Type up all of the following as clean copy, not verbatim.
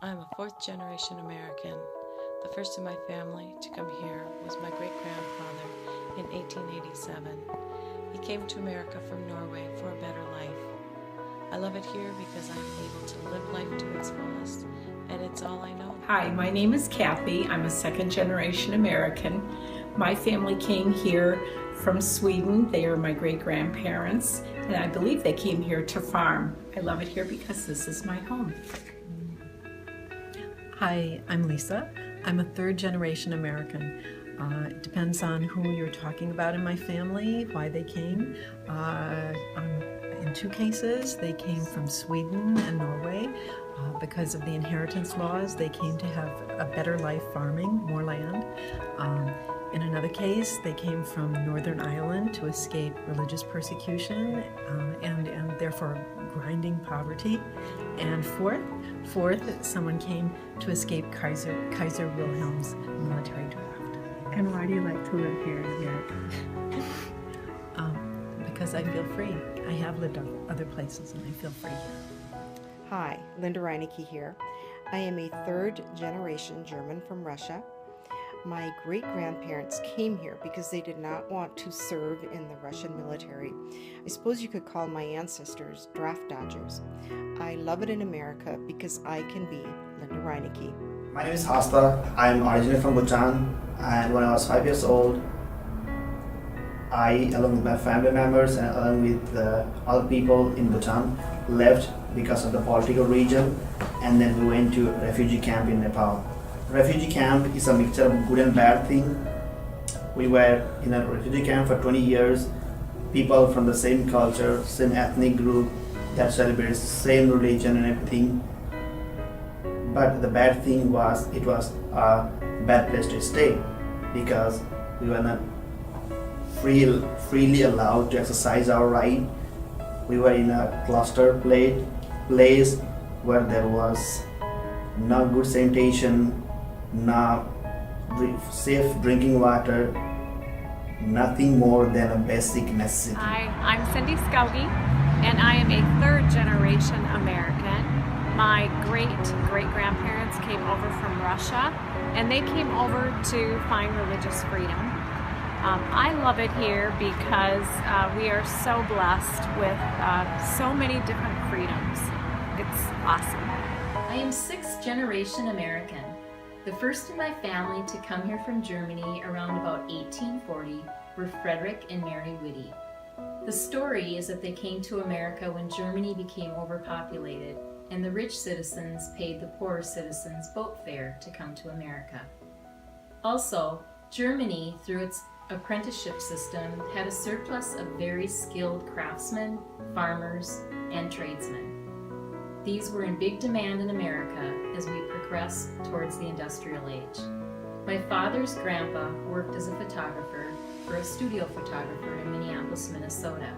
I'm a fourth-generation American. The first in my family to come here was my great-grandfather in 1887. He came to America from Norway for a better life. I love it here because I'm able to live life to its fullest, and it's all I know. Hi, my name is Kathy. I'm a second-generation American. My family came here from Sweden. They are my great-grandparents, and I believe they came here to farm. I love it here because this is my home. Hi, I'm Lisa. I'm a third-generation American. It depends on who you're talking about in my family, why they came. In two cases, they came from Sweden and Norway. Because of the inheritance laws, they came to have a better life farming, more land. In another case, they came from Northern Ireland to escape religious persecution and therefore grinding poverty. And fourth, someone came to escape Kaiser Wilhelm's military draft. And why do you like to live here in America? Because I feel free. I have lived other places and I feel free here. Hi, Linda Reinecke here. I am a third-generation German from Russia. My great-grandparents came here because they did not want to serve in the Russian military. I suppose you could call my ancestors draft dodgers. I love it in America because I can be Linda Reinecke. My name is Hasta. I'm originally from Bhutan, and when I was 5 years old, I, along with my family members and along with other people in Bhutan, left because of the political region, and then we went to a refugee camp in Nepal. Refugee camp is a mixture of good and bad thing. We were in a refugee camp for 20 years, people from the same culture, same ethnic group that celebrates same religion and everything. But the bad thing was it was a bad place to stay because we were not freely allowed to exercise our right. We were in a cluster place where there was no good sanitation, no safe drinking water, nothing more than a basic necessity. Hi, I'm Cindy Skauge, and I am a third-generation American. My great-great-grandparents came over from Russia, and they came over to find religious freedom. I love it here because we are so blessed with so many different freedoms. It's awesome. I am sixth-generation American. The first in my family to come here from Germany around about 1840 were Frederick and Mary Whitty. The story is that they came to America when Germany became overpopulated and the rich citizens paid the poorer citizens boat fare to come to America. Also, Germany, through its apprenticeship system, had a surplus of very skilled craftsmen, farmers, and tradesmen. These were in big demand in America as we progressed towards the industrial age. My father's grandpa worked as a photographer for a studio photographer in Minneapolis, Minnesota,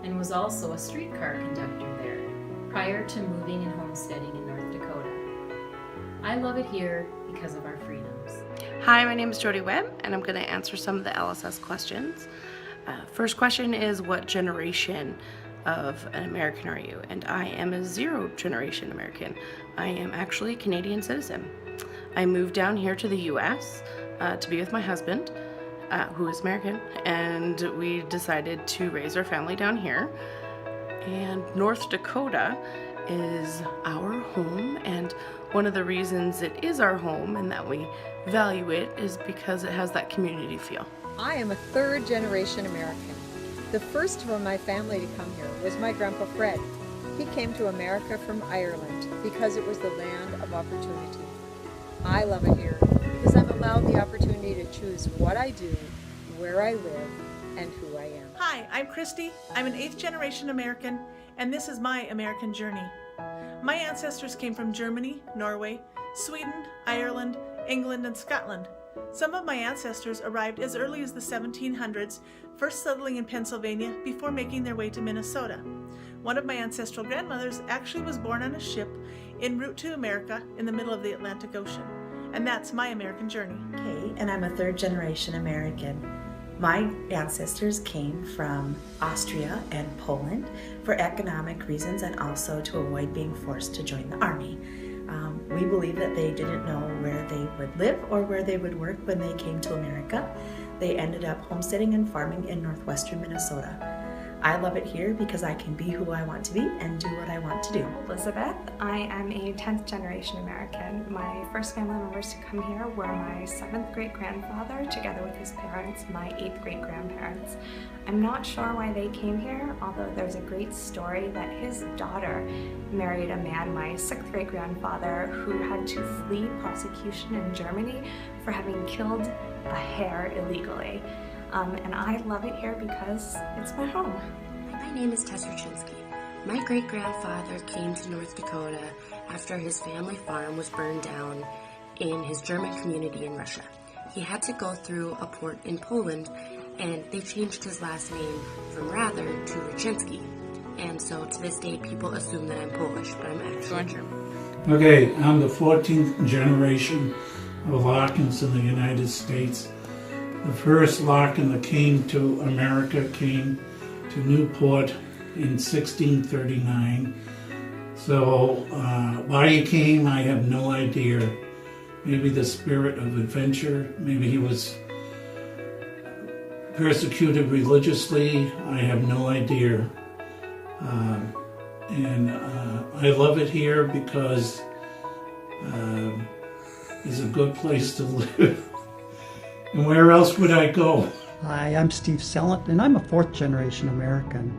and was also a streetcar conductor there prior to moving and homesteading in North Dakota. I love it here because of our freedoms. Hi, my name is Jody Webb, and I'm going to answer some of the LSS questions. First question is, what generation of an American are you? And I am a zero-generation American. I am actually a Canadian citizen. I moved down here to the U.S. To be with my husband, who is American, and we decided to raise our family down here. And North Dakota is our home, and one of the reasons it is our home and that we value it is because it has that community feel. I am a third-generation American. The first from my family to come here was my Grandpa Fred. He came to America from Ireland because it was the land of opportunity. I love it here because I'm allowed the opportunity to choose what I do, where I live, and who I am. Hi, I'm Christy. I'm an 8th-generation American, and this is my American journey. My ancestors came from Germany, Norway, Sweden, Ireland, England, and Scotland. Some of my ancestors arrived as early as the 1700s, first settling in Pennsylvania before making their way to Minnesota. One of my ancestral grandmothers actually was born on a ship en route to America in the middle of the Atlantic Ocean. And that's my American journey. Okay, and I'm a third-generation American. My ancestors came from Austria and Poland for economic reasons and also to avoid being forced to join the army. We believe that they didn't know where they would live or where they would work when they came to America. They ended up homesteading and farming in northwestern Minnesota. I love it here because I can be who I want to be and do what I want to do. Elizabeth. I am a 10th generation American. My first family members to come here were my 7th great grandfather together with his parents, my 8th great grandparents. I'm not sure why they came here, although there's a great story that his daughter married a man, my 6th great grandfather, who had to flee prosecution in Germany for having killed a hare illegally. And I love it here because it's my home. My name is Tessa Chinsky. My great-grandfather came to North Dakota after his family farm was burned down in his German community in Russia. He had to go through a port in Poland, and they changed his last name from Rather to Raczynski. And so to this day, people assume that I'm Polish, but I'm actually German. Okay, I'm the 14th generation of Larkins in the United States. The first Larkin that came to America came to Newport in 1639. So why he came, I have no idea. Maybe the spirit of adventure. Maybe he was persecuted religiously. I have no idea. And I love it here because it's a good place to live. And where else would I go? Hi, I'm Steve Sellant, and I'm a 4th generation American.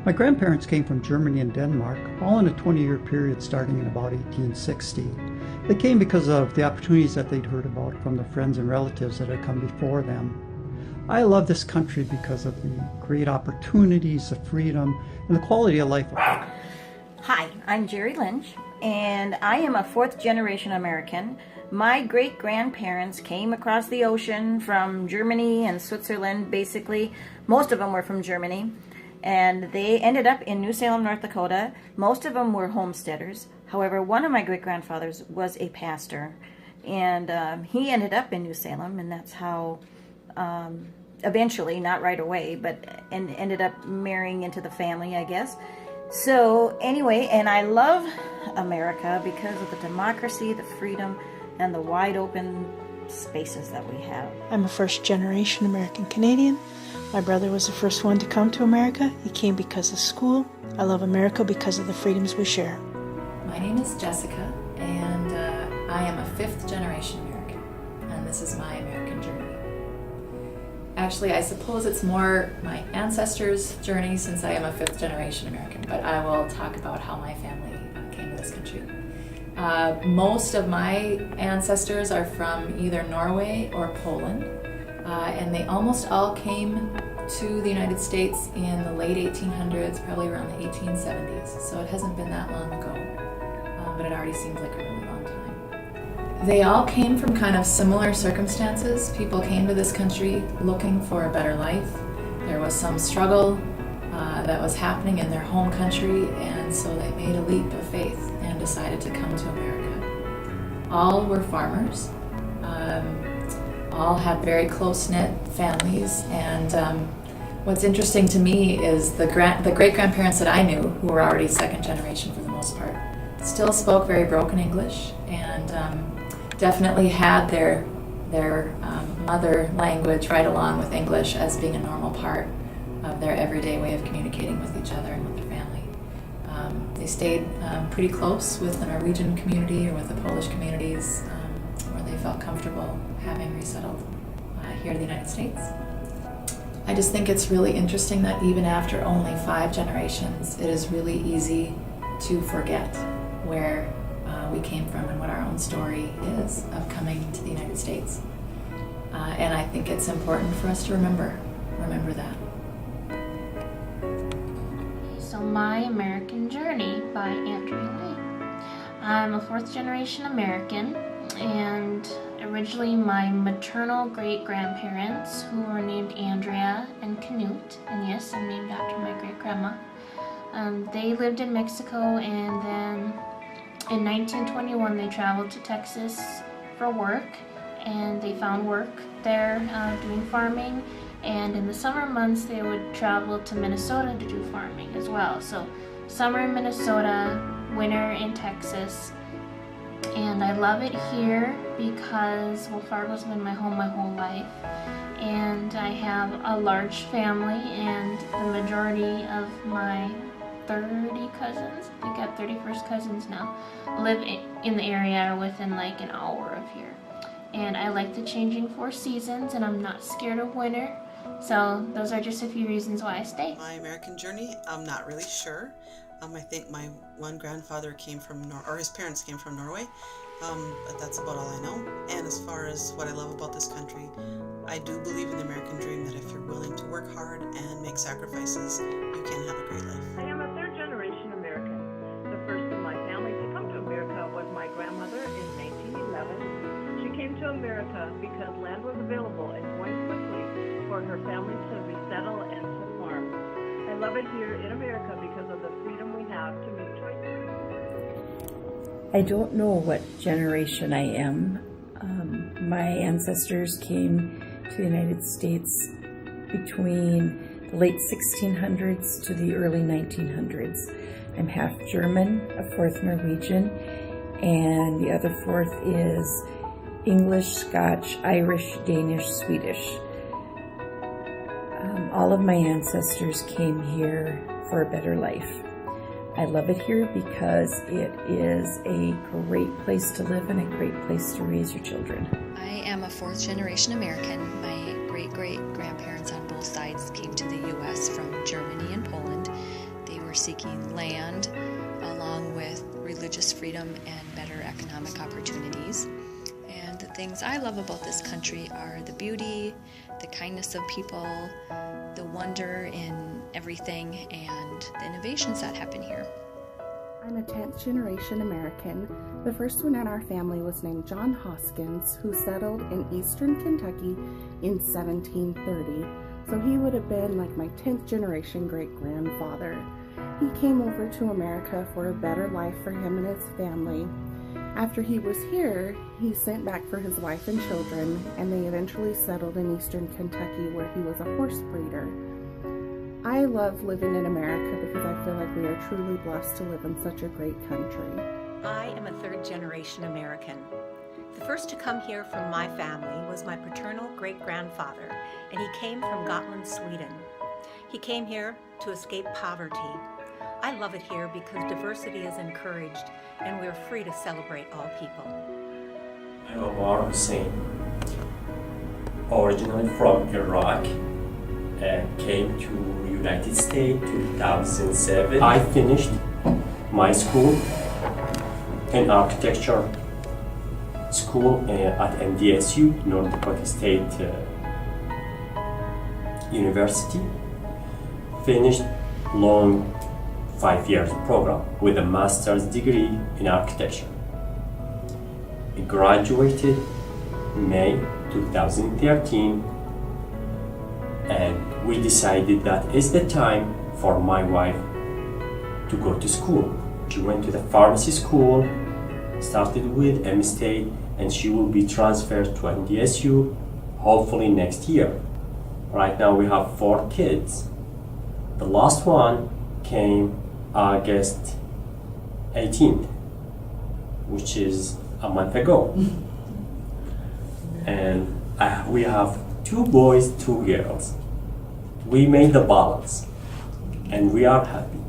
My grandparents came from Germany and Denmark, all in a 20-year period starting in about 1860. They came because of the opportunities that they'd heard about from the friends and relatives that had come before them. I love this country because of the great opportunities, the freedom, and the quality of life. Hi, I'm Jerry Lynch, and I am a 4th generation American. My great-grandparents came across the ocean from Germany and Switzerland, basically. Most of them were from Germany, and they ended up in New Salem, North Dakota. Most of them were homesteaders. However, one of my great-grandfathers was a pastor, and he ended up in New Salem, and that's how, eventually, not right away, but ended up marrying into the family, I guess. So anyway, and I love America because of the democracy, the freedom, and the wide open spaces that we have. I'm a first generation American Canadian. My brother was the first one to come to America. He came because of school. I love America because of the freedoms we share. My name is Jessica, and I am a 5th generation American, and this is my American journey. Actually, I suppose it's more my ancestors' journey since I am a 5th generation American, but I will talk about how my family came to this country. Most of my ancestors are from either Norway or Poland, and they almost all came to the United States in the late 1800s, probably around the 1870s, so it hasn't been that long ago, but it already seems like a really long time. They all came from kind of similar circumstances. People came to this country looking for a better life. There was some struggle that was happening in their home country, and so they made a leap of faith and decided to come to America. All were farmers, all had very close-knit families, and what's interesting to me is the great-grandparents that I knew, who were already 2nd generation for the most part, still spoke very broken English, and definitely had their mother language right along with English as being a normal part of their everyday way of communicating with each other and with their family. They stayed pretty close with the Norwegian community or with the Polish communities where they felt comfortable having resettled here in the United States. I just think it's really interesting that even after only 5 generations, it is really easy to forget where we came from and what our own story is of coming to the United States. And I think it's important for us to remember that. So My American Journey by Andrea Lee. I'm a 4th generation American, and originally my maternal great-grandparents, who were named Andrea and Canute, and yes, I'm named after my great-grandma, they lived in Mexico, and then in 1921 they traveled to Texas for work, and they found work there doing farming, and in the summer months they would travel to Minnesota to do farming as well. So summer in Minnesota, winter in Texas, and I love it here because, well, Fargo's been my home my whole life, and I have a large family, and the majority of my 30 cousins, I think I have 31st cousins now, live in the area or within like an hour of here. And I like the changing 4 seasons, and I'm not scared of winter. So those are just a few reasons why I stay. My American journey, I'm not really sure. I think my one grandfather came from, or his parents came from Norway, but that's about all I know. And as far as what I love about this country, I do believe in the American dream that if you're willing to work hard and make sacrifices, you can have a great life. I am a third generation American. The first in my family to come to America was my grandmother in 1911. She came to America because land was available and going quickly for her family to resettle and to farm. I love it here in America because of the freedom we have to make choices. I don't know what generation I am. My ancestors came to the United States between the late 1600s to the early 1900s. I'm half German, a fourth Norwegian, and the other fourth is English, Scotch, Irish, Danish, Swedish. All of my ancestors came here for a better life. I love it here because it is a great place to live and a great place to raise your children. I am a fourth generation American. My great-great-grandparents on both sides came to the U.S. from Germany and Poland. They were seeking land along with religious freedom and better economic opportunities. And the things I love about this country are the beauty, the kindness of people, the wonder in everything, and the innovations that happen here. I'm a 10th generation American. The first one in our family was named John Hoskins, who settled in eastern Kentucky in 1730. So he would have been like my 10th generation great-grandfather. He came over to America for a better life for him and his family. After he was here, he sent back for his wife and children, and they eventually settled in eastern Kentucky where he was a horse breeder. I love living in America because I feel like we are truly blessed to live in such a great country. I am a third generation American. The first to come here from my family was my paternal great-grandfather, and he came from Gotland, Sweden. He came here to escape poverty. I love it here because diversity is encouraged and we're free to celebrate all people. I'm Omar Hussein, originally from Iraq and came to United States 2007. I finished my school in architecture school at NDSU, North Dakota State University. Finished long 5-year program with a master's degree in architecture. I graduated May 2013, and we decided that it's the time for my wife to go to school. She went to the pharmacy school, started with M-State, and she will be transferred to NDSU hopefully next year. Right now we have 4 kids. The last one came August 18th, which is a month ago. And we have 2 boys, 2 girls. We made the balance and we are happy.